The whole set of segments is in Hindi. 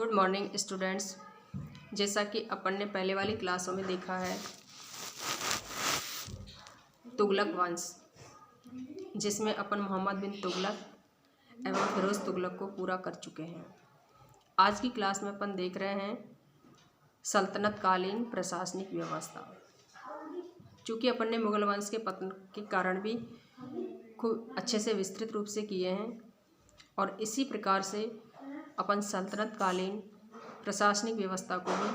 Good morning students. जैसा कि अपन ने पहले वाली क्लासों में देखा है, तुगलक वंश, जिसमें अपन मोहम्मद बिन तुगलक एवं फिरोज़ तुगलक को पूरा कर चुके हैं। आज की क्लास में अपन देख रहे हैं सल्तनत कालीन प्रशासनिक व्यवस्था। चूँकि अपन ने मुगल वंश के पतन के कारण भी खूब अच्छे से विस्तृत रूप से किए हैं और इसी प्रकार से अपन सल्तनत कालीन प्रशासनिक व्यवस्था को भी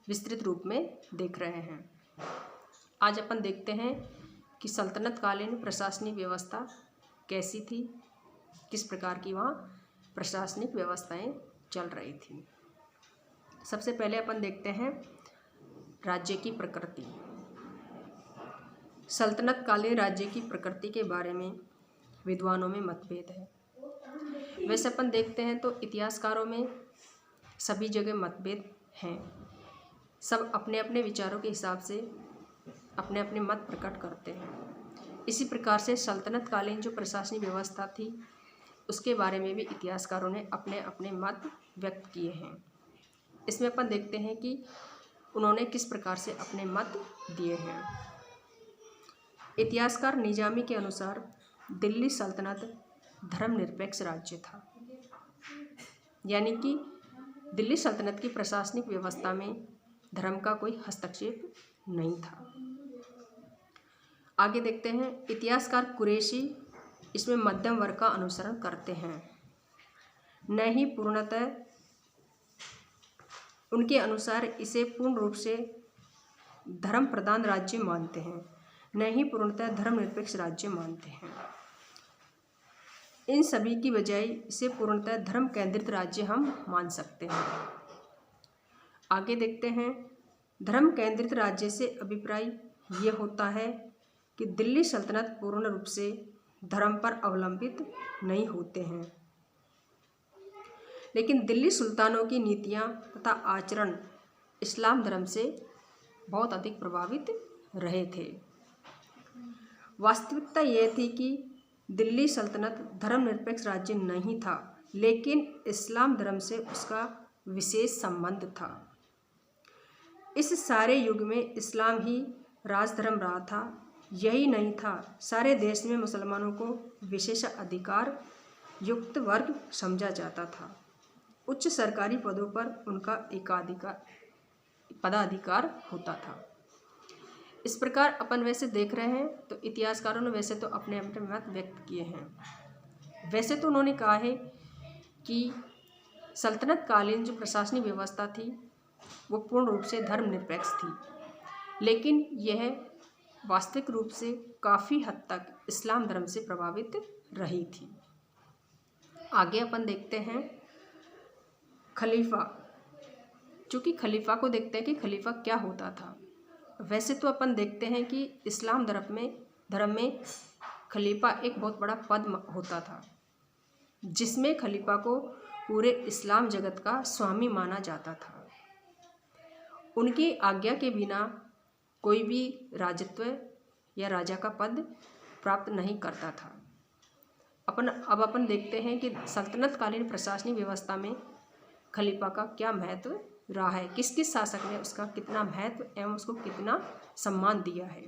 विस्तृत रूप में देख रहे हैं। आज अपन देखते हैं कि सल्तनत कालीन प्रशासनिक व्यवस्था कैसी थी, किस प्रकार की वहाँ प्रशासनिक व्यवस्थाएं चल रही थी। सबसे पहले अपन देखते हैं राज्य की प्रकृति। सल्तनत कालीन राज्य की प्रकृति के बारे में विद्वानों में मतभेद है। वैसे अपन देखते हैं तो इतिहासकारों में सभी जगह मतभेद हैं। सब अपने अपने विचारों के हिसाब से अपने अपने मत प्रकट करते हैं। इसी प्रकार से सल्तनत कालीन जो प्रशासनिक व्यवस्था थी उसके बारे में भी इतिहासकारों ने अपने अपने मत व्यक्त किए हैं। इसमें अपन देखते हैं कि उन्होंने किस प्रकार से अपने मत दिए हैं। इतिहासकार निजामी के अनुसार दिल्ली सल्तनत धर्मनिरपेक्ष राज्य था, यानी कि दिल्ली सल्तनत की प्रशासनिक व्यवस्था में धर्म का कोई हस्तक्षेप नहीं था। आगे देखते हैं, इतिहासकार कुरैशी इसमें मध्यम वर्ग का अनुसरण करते हैं, न ही पूर्णतः उनके अनुसार इसे पूर्ण रूप से धर्म प्रधान राज्य मानते हैं, न ही पूर्णतः धर्मनिरपेक्ष राज्य मानते हैं। इन सभी की बजाय इसे पूर्णतः धर्म केंद्रित राज्य हम मान सकते हैं। आगे देखते हैं, धर्म केंद्रित राज्य से अभिप्राय ये होता है कि दिल्ली सल्तनत पूर्ण रूप से धर्म पर अवलंबित नहीं होते हैं, लेकिन दिल्ली सुल्तानों की नीतियाँ तथा आचरण इस्लाम धर्म से बहुत अधिक प्रभावित रहे थे। वास्तविकता यह थी कि दिल्ली सल्तनत धर्मनिरपेक्ष राज्य नहीं था, लेकिन इस्लाम धर्म से उसका विशेष संबंध था। इस सारे युग में इस्लाम ही राजधर्म रहा था। यही नहीं था, सारे देश में मुसलमानों को विशेष अधिकार युक्त वर्ग समझा जाता था। उच्च सरकारी पदों पर उनका पदाधिकार होता था। इस प्रकार अपन वैसे देख रहे हैं तो इतिहासकारों ने वैसे तो अपने अपने मत व्यक्त किए हैं। वैसे तो उन्होंने कहा है कि सल्तनत कालीन जो प्रशासनिक व्यवस्था थी वो पूर्ण रूप से धर्मनिरपेक्ष थी, लेकिन यह वास्तविक रूप से काफ़ी हद तक इस्लाम धर्म से प्रभावित रही थी। आगे अपन देखते हैं खलीफा। चूँकि खलीफा को देखते हैं कि खलीफा क्या होता था। वैसे तो अपन देखते हैं कि इस्लाम धर्म में खलीफा एक बहुत बड़ा पद होता था, जिसमें खलीफा को पूरे इस्लाम जगत का स्वामी माना जाता था। उनकी आज्ञा के बिना कोई भी राजत्व या राजा का पद प्राप्त नहीं करता था। अब अपन देखते हैं कि सल्तनत कालीन प्रशासनिक व्यवस्था में खलीफा का क्या महत्व रहा है, किस किस शासक ने उसका कितना महत्व एवं उसको कितना सम्मान दिया है।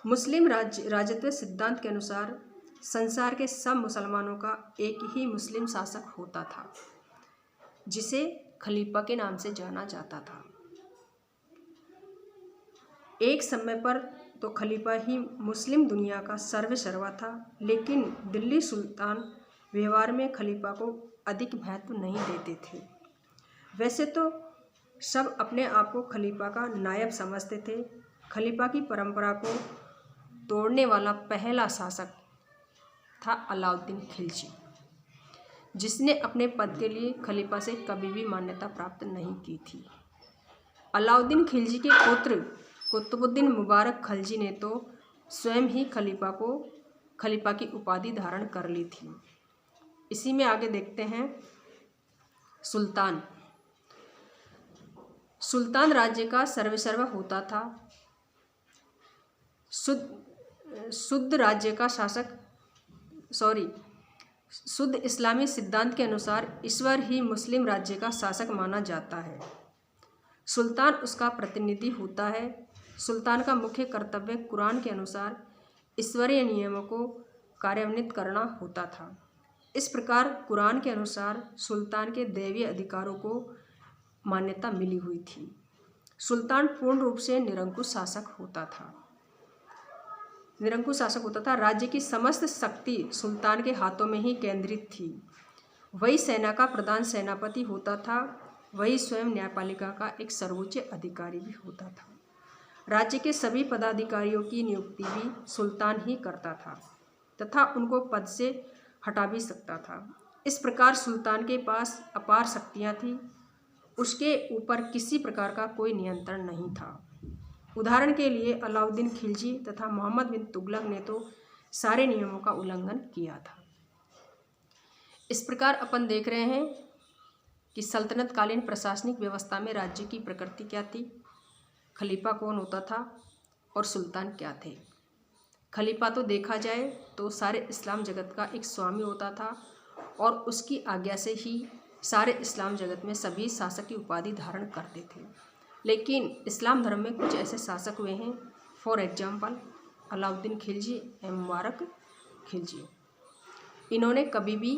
मुस्लिम राजत्व सिद्धांत के अनुसार संसार के सब मुसलमानों का एक ही मुस्लिम शासक होता था, जिसे खलीफा के नाम से जाना जाता था। एक समय पर तो खलीफा ही मुस्लिम दुनिया का सर्वसर्वा था, लेकिन दिल्ली सुल्तान व्यवहार में खलीफा को अधिक महत्व नहीं देते थे। वैसे तो सब अपने आप को खलीफा का नायब समझते थे। खलीफा की परंपरा को तोड़ने वाला पहला शासक था अलाउद्दीन खिलजी, जिसने अपने पद के लिए खलीफा से कभी भी मान्यता प्राप्त नहीं की थी। अलाउद्दीन खिलजी के पुत्र कुतुबुद्दीन मुबारक खिलजी ने तो स्वयं ही खलीफा की उपाधि धारण कर ली थी। इसी में आगे देखते हैं सुल्तान राज्य का सर्वसर्वा होता था। शुद्ध राज्य का शासक शुद्ध इस्लामी सिद्धांत के अनुसार ईश्वर ही मुस्लिम राज्य का शासक माना जाता है। सुल्तान उसका प्रतिनिधि होता है। सुल्तान का मुख्य कर्तव्य कुरान के अनुसार ईश्वरीय नियमों को कार्यान्वित करना होता था। इस प्रकार कुरान के अनुसार सुल्तान के दैवीय अधिकारों को मान्यता मिली हुई थी। सुल्तान पूर्ण रूप से निरंकुश शासक होता था। राज्य की समस्त शक्ति सुल्तान के हाथों में ही केंद्रित थी। वही सेना का प्रधान सेनापति होता था। वही स्वयं न्यायपालिका का एक सर्वोच्च अधिकारी भी होता था। राज्य के सभी पदाधिकारियों की नियुक्ति भी सुल्तान ही करता था तथा उनको पद से हटा भी सकता था। इस प्रकार सुल्तान के पास अपार शक्तियाँ थीं। उसके ऊपर किसी प्रकार का कोई नियंत्रण नहीं था। उदाहरण के लिए अलाउद्दीन खिलजी तथा मोहम्मद बिन तुगलक ने तो सारे नियमों का उल्लंघन किया था। इस प्रकार अपन देख रहे हैं कि सल्तनतकालीन प्रशासनिक व्यवस्था में राज्य की प्रकृति क्या थी, खलीफा कौन होता था और सुल्तान क्या थे। खलीफा तो देखा जाए तो सारे इस्लाम जगत का एक स्वामी होता था और उसकी आज्ञा से ही सारे इस्लाम जगत में सभी शासक की उपाधि धारण करते थे। लेकिन इस्लाम धर्म में कुछ ऐसे शासक हुए हैं, फॉर एग्जाम्पल अलाउद्दीन खिलजी एवं मुबारक खिलजी। इन्होंने कभी भी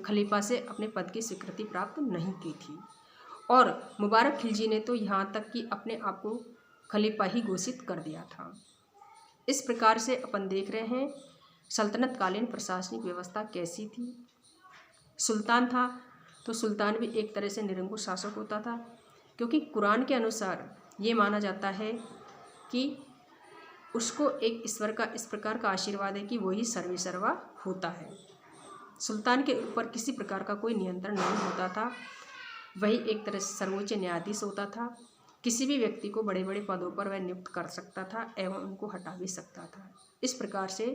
खलीफा से अपने पद की स्वीकृति प्राप्त नहीं की थी और मुबारक खिलजी ने तो यहाँ तक कि अपने आप को खलीफा ही घोषित कर दिया था। इस प्रकार से अपन देख रहे हैं सल्तनतकालीन प्रशासनिक व्यवस्था कैसी थी। सुल्तान था तो सुल्तान भी एक तरह से निरंकुश शासक होता था, क्योंकि कुरान के अनुसार ये माना जाता है कि उसको एक ईश्वर का इस प्रकार का आशीर्वाद है कि वही सर्वेसर्वा होता है। सुल्तान के ऊपर किसी प्रकार का कोई नियंत्रण नहीं होता था। वही एक तरह से सर्वोच्च न्यायाधीश होता था। किसी भी व्यक्ति को बड़े बड़े पदों पर वह नियुक्त कर सकता था एवं उनको हटा भी सकता था। इस प्रकार से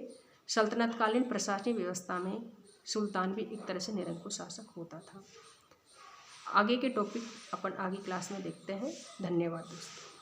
सल्तनतकालीन प्रशासनिक व्यवस्था में सुल्तान भी एक तरह से निरंकुश शासक होता था। आगे के टॉपिक अपन आगे क्लास में देखते हैं। धन्यवाद दोस्तों।